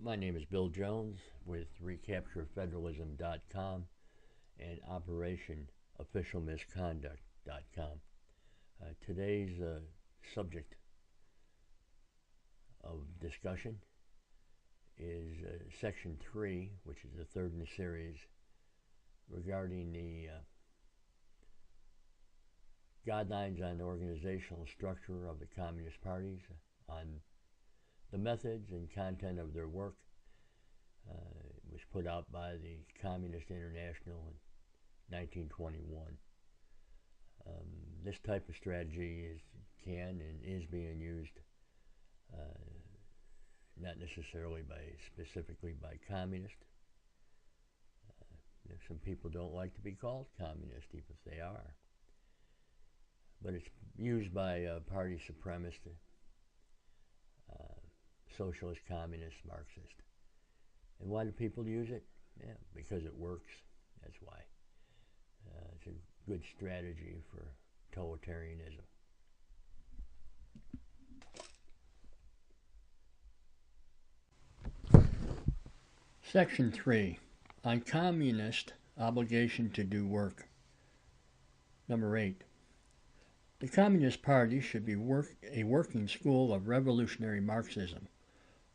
My name is Bill Jones with recapturefederalism.com and Operation OfficialMisconduct.com. Today's subject of discussion is Section 3, which is the third in the series, regarding the guidelines on the organizational structure of the Communist parties, on the methods and content of their work. It was put out by the Communist International in 1921. This type of strategy can and is being used not necessarily specifically by communists. Some people don't like to be called communist, even if they are. But it's used by party supremacists, socialist, communist, Marxist. And why do people use it? Yeah, because it works. That's why. It's a good strategy for totalitarianism. Section 3. On communist obligation to do work. Number 8. The Communist Party should be a working school of revolutionary Marxism.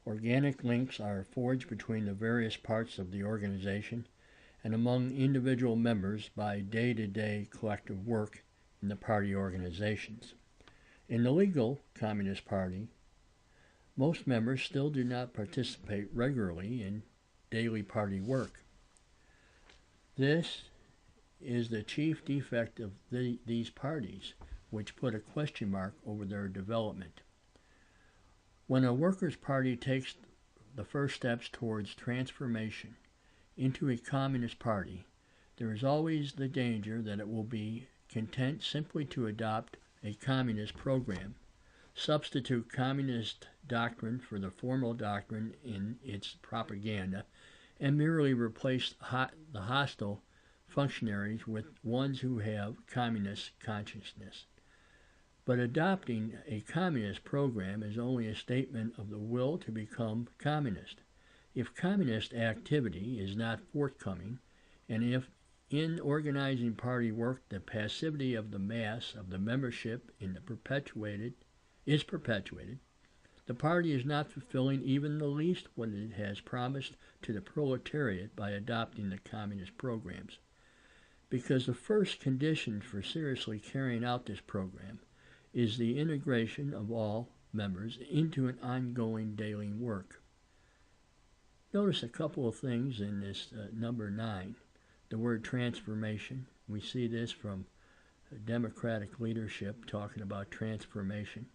Organic links are forged between the various parts of the organization and among individual members by day-to-day collective work in the party organizations. In the legal Communist Party, most members still do not participate regularly in daily party work. This is the chief defect of these parties, which put a question mark over their development. When a workers' party takes the first steps towards transformation into a communist party, there is always the danger that it will be content simply to adopt a communist program, substitute communist doctrine for the formal doctrine in its propaganda, and merely replace the hostile functionaries with ones who have communist consciousness. But adopting a communist program is only a statement of the will to become communist. If communist activity is not forthcoming, and if in organizing party work the passivity of the mass of the membership is perpetuated, the party is not fulfilling even the least what it has promised to the proletariat by adopting the communist programs. Because the first condition for seriously carrying out this program is the integration of all members into an ongoing daily work. Notice a couple of things in this number 9. The word transformation. We see this from democratic leadership talking about transformation.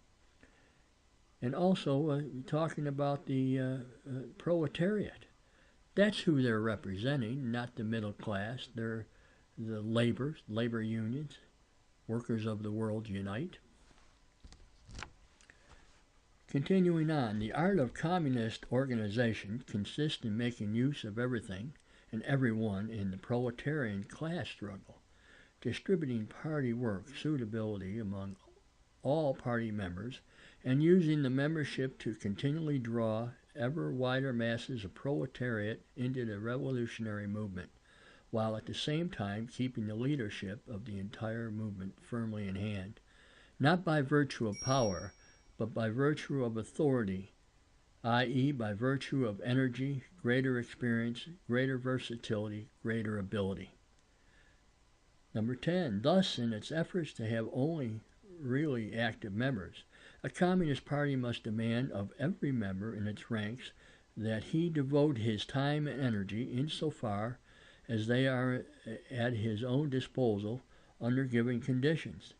And also talking about the proletariat. That's who they're representing, not the middle class. They're the labor unions, workers of the world unite. Continuing on, the art of communist organization consists in making use of everything and everyone in the proletarian class struggle, distributing party work suitability among all party members, and using the membership to continually draw ever wider masses of proletariat into the revolutionary movement, while at the same time keeping the leadership of the entire movement firmly in hand, not by virtue of power, but by virtue of authority, i.e. by virtue of energy, greater experience, greater versatility, greater ability. Number 10. Thus, in its efforts to have only really active members, a communist party must demand of every member in its ranks that he devote his time and energy insofar as they are at his own disposal under given conditions,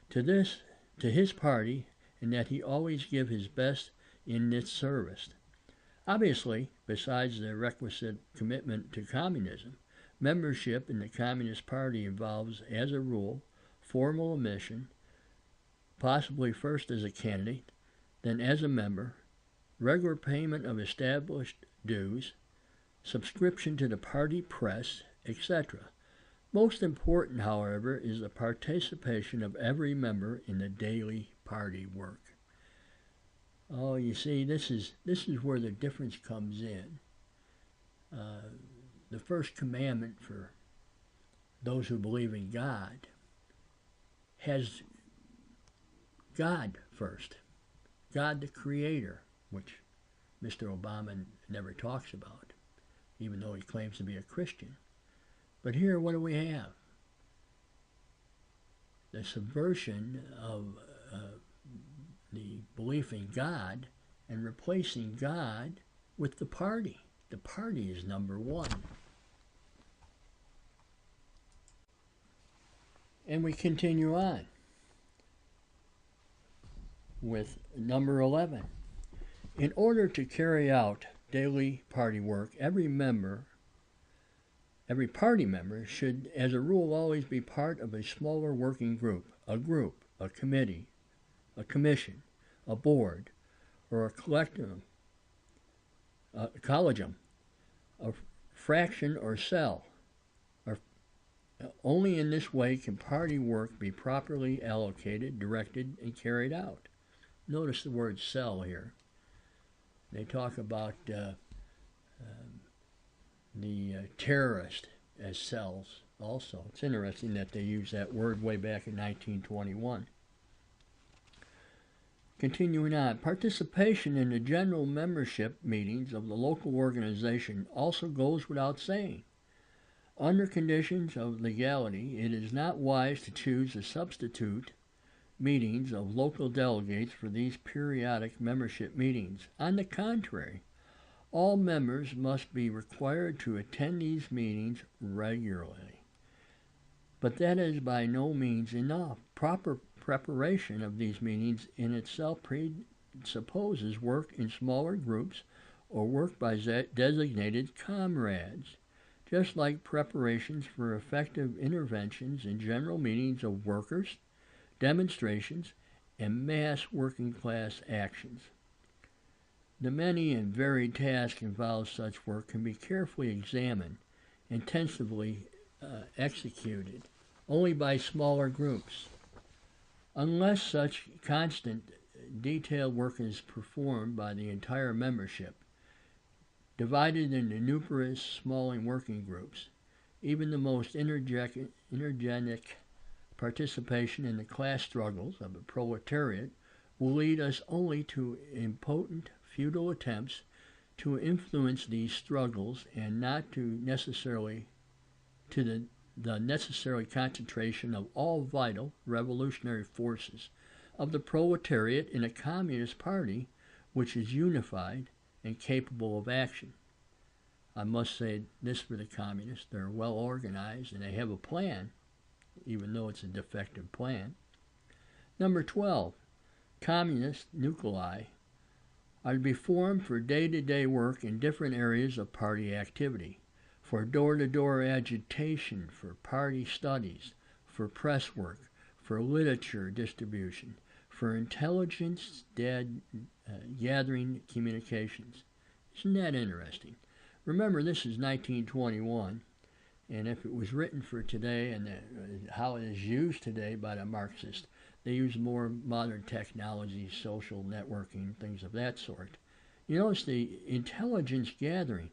to his party, and that he always give his best in its service. Obviously, besides the requisite commitment to communism, membership in the Communist Party involves, as a rule, formal admission, possibly first as a candidate, then as a member, regular payment of established dues, subscription to the party press, etc. Most important, however, is the participation of every member in the daily party work. Oh, you see, this is where the difference comes in. The first commandment for those who believe in God has God first. God the Creator, which Mr. Obama never talks about, even though he claims to be a Christian. But here, what do we have? The subversion of the belief in God and replacing God with the party. The party is number one. And we continue on with number 11. In order to carry out daily party work, every party member should, as a rule, always be part of a smaller working group, a committee, a commission, a board, or a collegium, a fraction or cell. Only in this way can party work be properly allocated, directed, and carried out. Notice the word cell here. They talk about the terrorist as cells also. It's interesting that they used that word way back in 1921. Continuing on, participation in the general membership meetings of the local organization also goes without saying. Under conditions of legality, it is not wise to choose a substitute meetings of local delegates for these periodic membership meetings. On the contrary, all members must be required to attend these meetings regularly. But that is by no means enough. Proper preparation of these meetings in itself presupposes work in smaller groups or work by designated comrades, just like preparations for effective interventions in general meetings of workers, demonstrations, and mass working class actions. The many and varied tasks involved such work can be carefully examined, intensively executed, only by smaller groups. Unless such constant, detailed work is performed by the entire membership, divided into numerous small working groups, even the most energetic participation in the class struggles of the proletariat will lead us only to impotent, futile attempts to influence these struggles and not to necessarily to the necessary concentration of all vital revolutionary forces of the proletariat in a communist party which is unified and capable of action. I must say this for the communists: they're well organized and they have a plan, even though it's a defective plan. Number 12, communist nuclei are to be formed for day-to-day work in different areas of party activity, for door-to-door agitation, for party studies, for press work, for literature distribution, for intelligence gathering communications. Isn't that interesting? Remember, this is 1921, and if it was written for today and how it is used today by the Marxists, they use more modern technology, social networking, things of that sort. You notice the intelligence gathering.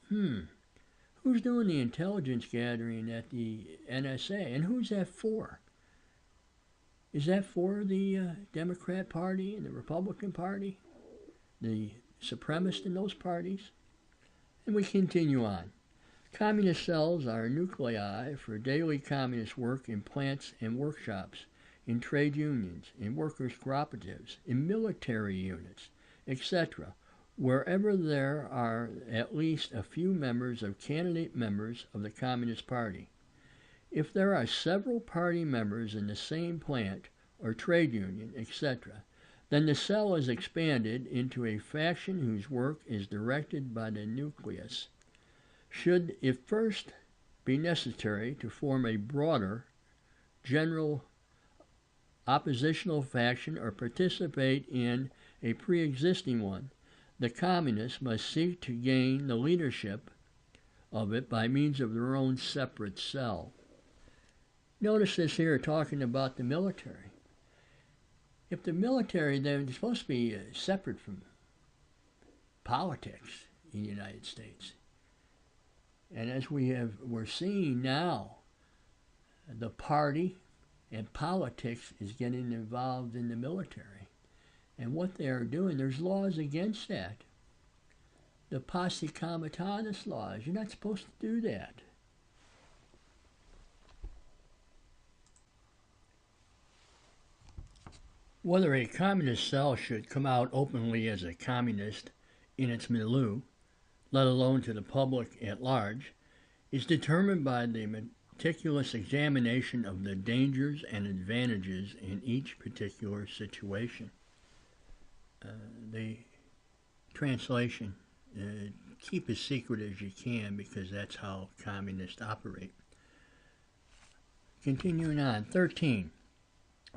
Who's doing the intelligence gathering at the NSA, and who's that for? Is that for the Democrat Party and the Republican Party? The supremacists in those parties? And we continue on. Communist cells are nuclei for daily communist work in plants and workshops, in trade unions, in workers' cooperatives, in military units, etc., wherever there are at least a few members of candidate members of the Communist Party. If there are several party members in the same plant or trade union, etc., then the cell is expanded into a faction whose work is directed by the nucleus. Should it first be necessary to form a broader, general oppositional faction or participate in a pre-existing one, the communists must seek to gain the leadership of it by means of their own separate cell. Notice this here talking about the military. If the military, they're supposed to be separate from politics in the United States. And as we're seeing now, the party and politics is getting involved in the military. And what they are doing, there's laws against that. The posse comitatus laws, you're not supposed to do that. Whether a communist cell should come out openly as a communist in its milieu, let alone to the public at large, is determined by the meticulous examination of the dangers and advantages in each particular situation. The translation, keep as secret as you can, because that's how communists operate. Continuing on, 13.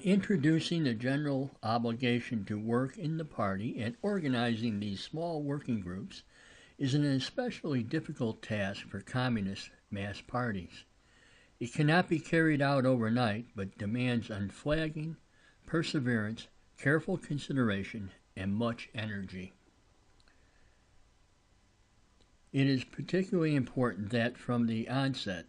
Introducing the general obligation to work in the party and organizing these small working groups is an especially difficult task for communist mass parties. It cannot be carried out overnight, but demands unflagging perseverance, careful consideration, and much energy. It is particularly important that from the onset,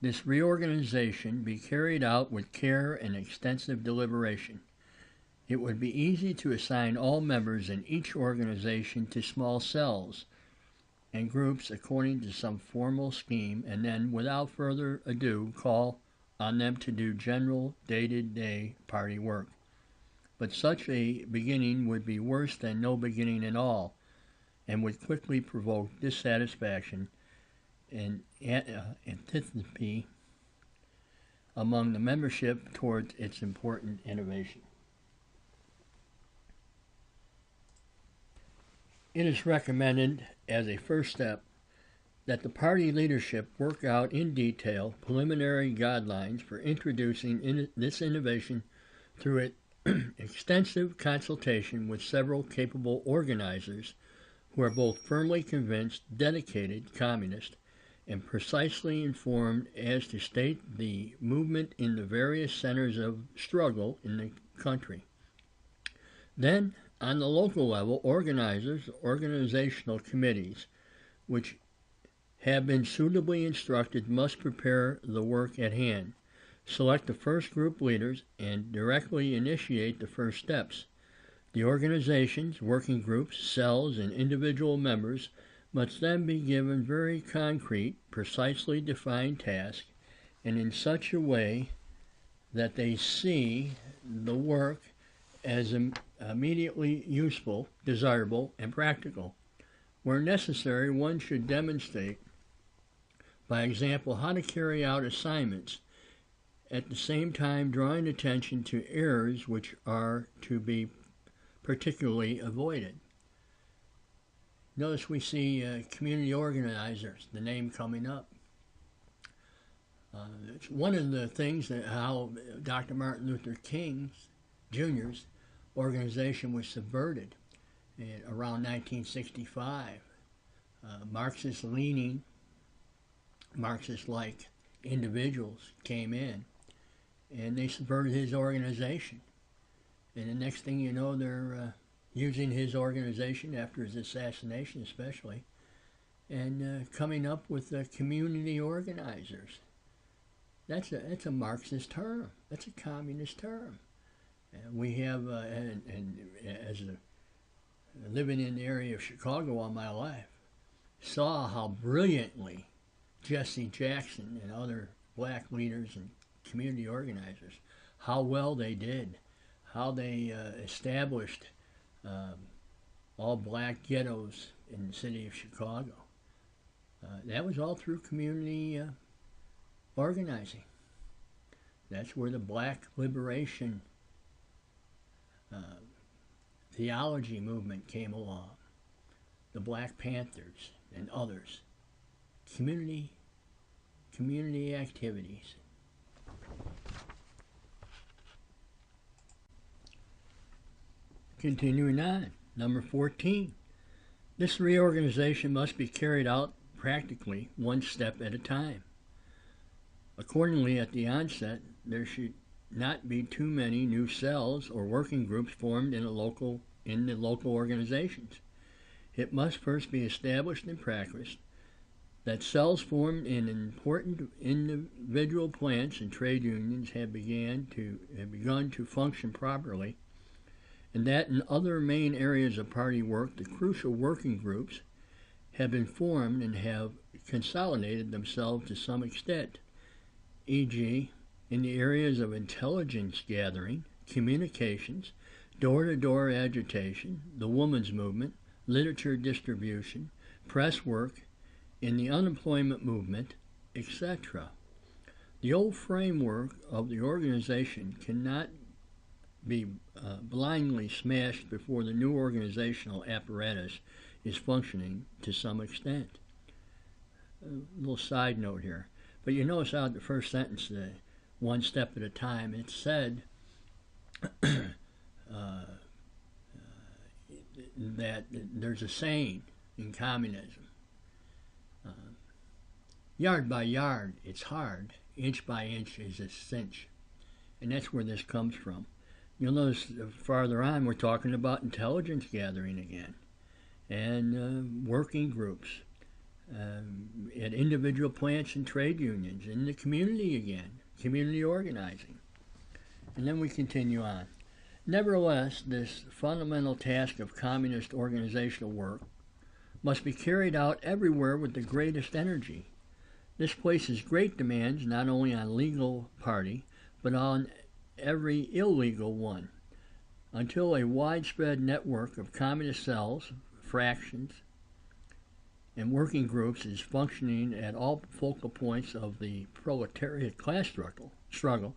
this reorganization be carried out with care and extensive deliberation. It would be easy to assign all members in each organization to small cells and groups according to some formal scheme, and then, without further ado, call on them to do general day-to-day party work. But such a beginning would be worse than no beginning at all, and would quickly provoke dissatisfaction and antipathy among the membership towards its important innovation. It is recommended as a first step that the party leadership work out in detail preliminary guidelines for introducing this innovation through extensive consultation with several capable organizers who are both firmly convinced, dedicated communists, and precisely informed as to state the movement in the various centers of struggle in the country. Then, on the local level, organizers, organizational committees, which have been suitably instructed, must prepare the work at hand, select the first group leaders, and directly initiate the first steps. The organizations, working groups, cells, and individual members must then be given very concrete, precisely defined tasks, and in such a way that they see the work as immediately useful, desirable, and practical. Where necessary, one should demonstrate, by example, how to carry out assignments, at the same time drawing attention to errors which are to be particularly avoided. Notice we see community organizers, the name coming up. It's one of the things that how Dr. Martin Luther King Jr.'s organization was subverted around 1965. Marxist-leaning, Marxist-like individuals came in, and they subverted his organization. And the next thing you know, they're using his organization after his assassination especially, and coming up with community organizers. That's a Marxist term. That's a communist term. We have, as living in the area of Chicago all my life, saw how brilliantly Jesse Jackson and other black leaders and community organizers, how well they did, how they established all black ghettos in the city of Chicago. That was all through community organizing. That's where the black liberation theology movement came along. The Black Panthers and others. Community activities. Continuing on, number 14. This reorganization must be carried out practically one step at a time. Accordingly, at the onset, there should not be too many new cells or working groups formed in the local organizations. It must first be established in practice that cells formed in important individual plants and trade unions have begun to function properly, and that in other main areas of party work, the crucial working groups have been formed and have consolidated themselves to some extent, e.g., in the areas of intelligence gathering, communications, door-to-door agitation, the women's movement, literature distribution, press work, in the unemployment movement, etc. The old framework of the organization cannot be blindly smashed before the new organizational apparatus is functioning to some extent. A little side note here. But you notice out the first sentence, one step at a time, it said that there's a saying in communism. Yard by yard, it's hard. Inch by inch is a cinch. And that's where this comes from. You'll notice farther on we're talking about intelligence gathering again. And working groups. At individual plants and trade unions, in the community again, community organizing. And then we continue on. Nevertheless, this fundamental task of communist organizational work must be carried out everywhere with the greatest energy. This places great demands not only on legal party, but on every illegal one, until a widespread network of communist cells, fractions, and working groups is functioning at all focal points of the proletariat class struggle,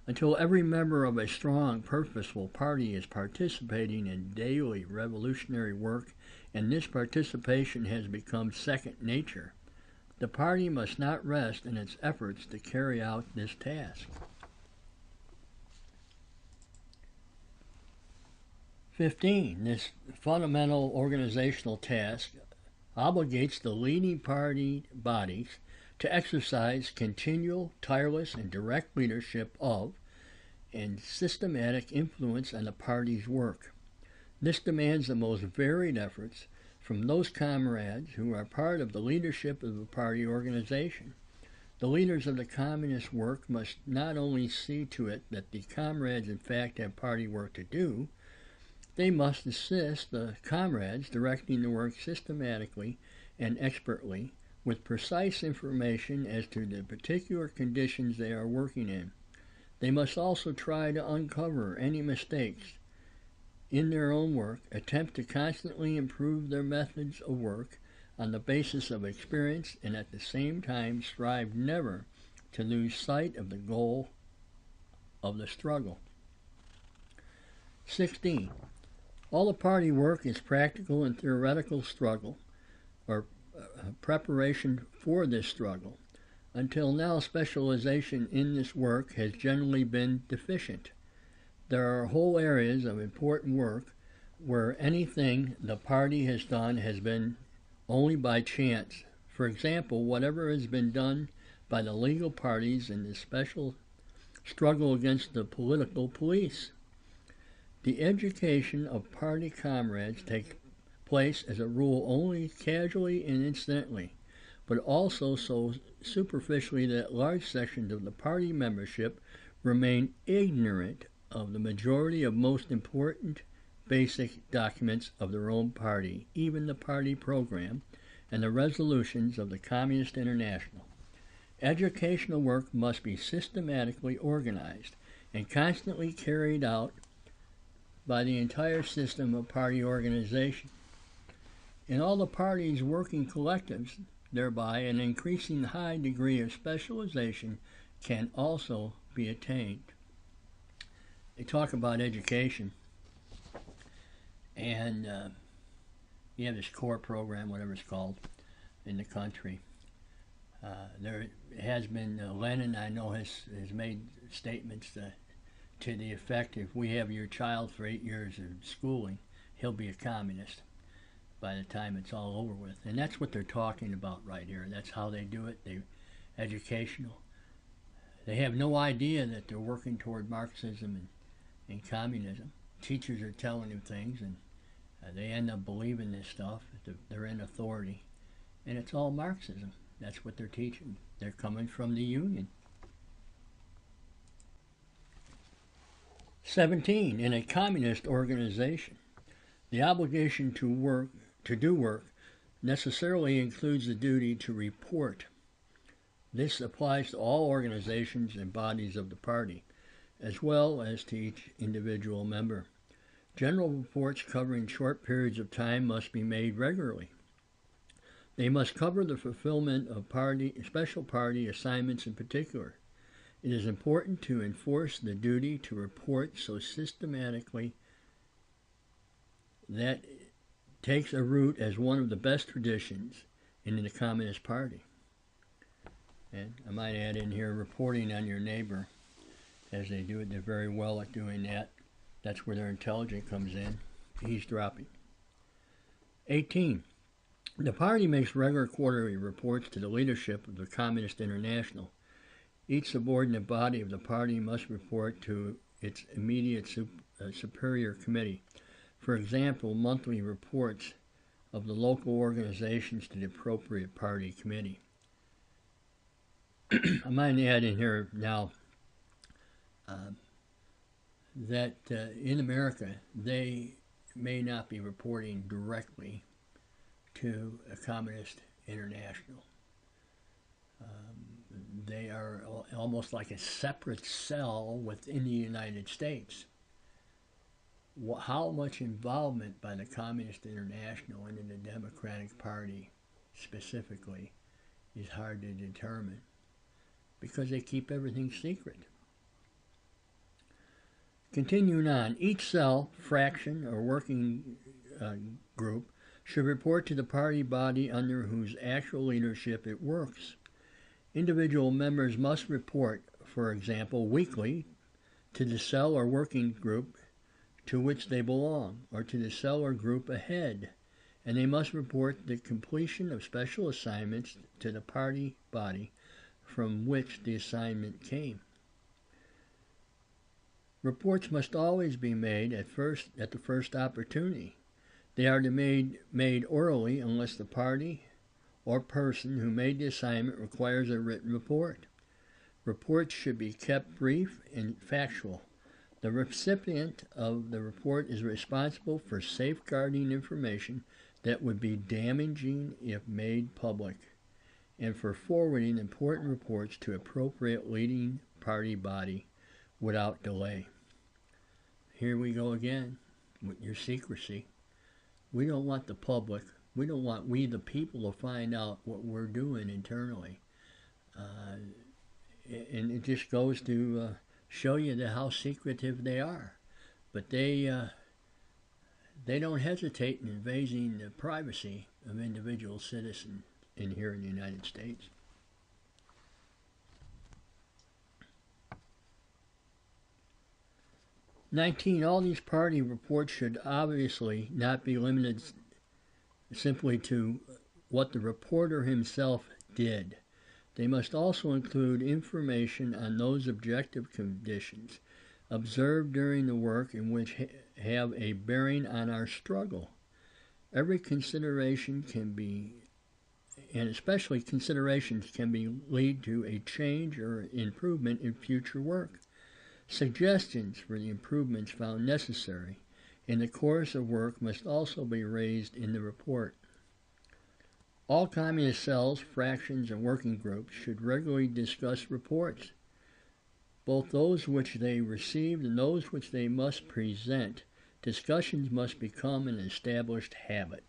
until every member of a strong, purposeful party is participating in daily revolutionary work, and this participation has become second nature. The party must not rest in its efforts to carry out this task. 15. This fundamental organizational task obligates the leading party bodies to exercise continual, tireless, and direct leadership of and systematic influence on the party's work. This demands the most varied efforts from those comrades who are part of the leadership of the party organization. The leaders of the communist work must not only see to it that the comrades in fact have party work to do, they must assist the comrades directing the work systematically and expertly with precise information as to the particular conditions they are working in. They must also try to uncover any mistakes in their own work, attempt to constantly improve their methods of work on the basis of experience, and at the same time strive never to lose sight of the goal of the struggle. 16. All the party work is practical and theoretical struggle, or preparation for this struggle. Until now, specialization in this work has generally been deficient. There are whole areas of important work where anything the party has done has been only by chance. For example, whatever has been done by the legal parties in the special struggle against the political police. The education of party comrades takes place as a rule only casually and incidentally, but also so superficially that large sections of the party membership remain ignorant of the majority of most important basic documents of their own party, even the party program and the resolutions of the Communist International. Educational work must be systematically organized and constantly carried out by the entire system of party organization. In all the parties' working collectives, thereby an increasing high degree of specialization can also be attained. They talk about education, and you have this core program, whatever it's called, in the country. There has been, Lenin, I know, has made statements to the effect, if we have your child for 8 years of schooling, he'll be a communist by the time it's all over with. And that's what they're talking about right here. That's how they do it. Educational. They have no idea that they're working toward Marxism and communism. Teachers are telling them things, and they end up believing this stuff. They're in authority, and it's all Marxism. That's what they're teaching. They're coming from the Union. 17. In a communist organization, the obligation to do work necessarily includes the duty to report. This applies to all organizations and bodies of the party, as well as to each individual member. General reports covering short periods of time must be made regularly. They must cover the fulfillment of special party assignments in particular. It is important to enforce the duty to report so systematically that it takes a root as one of the best traditions in the Communist Party. And I might add in here reporting on your neighbor, as they do it. They're very well at doing that. That's where their intelligence comes in, eavesdropping. 18. The party makes regular quarterly reports to the leadership of the Communist International. Each subordinate body of the party must report to its immediate superior committee. For example, monthly reports of the local organizations to the appropriate party committee. I might add in here now that in America, they may not be reporting directly to a Communist International. They are almost like a separate cell within the United States. How much involvement by the Communist International and in the Democratic Party specifically is hard to determine because they keep everything secret. Continuing on, each cell, fraction, or working group should report to the party body under whose actual leadership it works. Individual members must report, for example, weekly to the cell or working group to which they belong, or to the cell or group ahead, and they must report the completion of special assignments to the party body from which the assignment came. Reports must always be made at the first opportunity. They are to be made orally unless the party or person who made the assignment requires a written report. Reports should be kept brief and factual. The recipient of the report is responsible for safeguarding information that would be damaging if made public, and for forwarding important reports to appropriate leading party body without delay. Here we go again with your secrecy. We don't want the public, we don't want we the people to find out what we're doing internally. And it just goes to show you how secretive they are. But they don't hesitate in invading the privacy of individual citizens here in the United States. All these party reports should obviously not be limited simply to what the reporter himself did. They must also include information on those objective conditions observed during the work and which have a bearing on our struggle. Every consideration can be, and especially considerations can be lead to a change or improvement in future work. Suggestions for the improvements found necessary in the course of work must also be raised in the report. All communist cells, fractions, and working groups should regularly discuss reports, both those which they received and those which they must present. Discussions must become an established habit.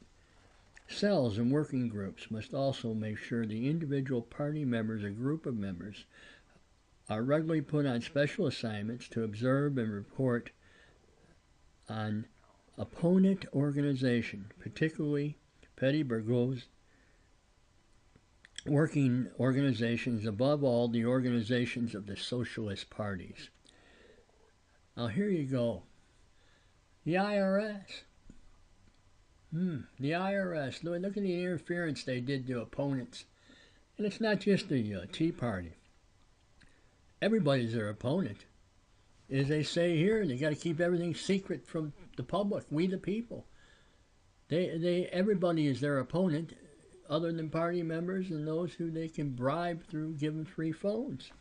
Cells and working groups must also make sure the individual party members or group of members are regularly put on special assignments to observe and report on opponent organization, particularly petty bourgeois working organizations, above all the organizations of the socialist parties. Now here you go. The IRS. The IRS. Look at the interference they did to opponents. And it's not just the Tea Party. everybody's their opponent. As they say here, they got to keep everything secret from the public, we the people. Everybody is their opponent, other than party members and those who they can bribe through giving free phones.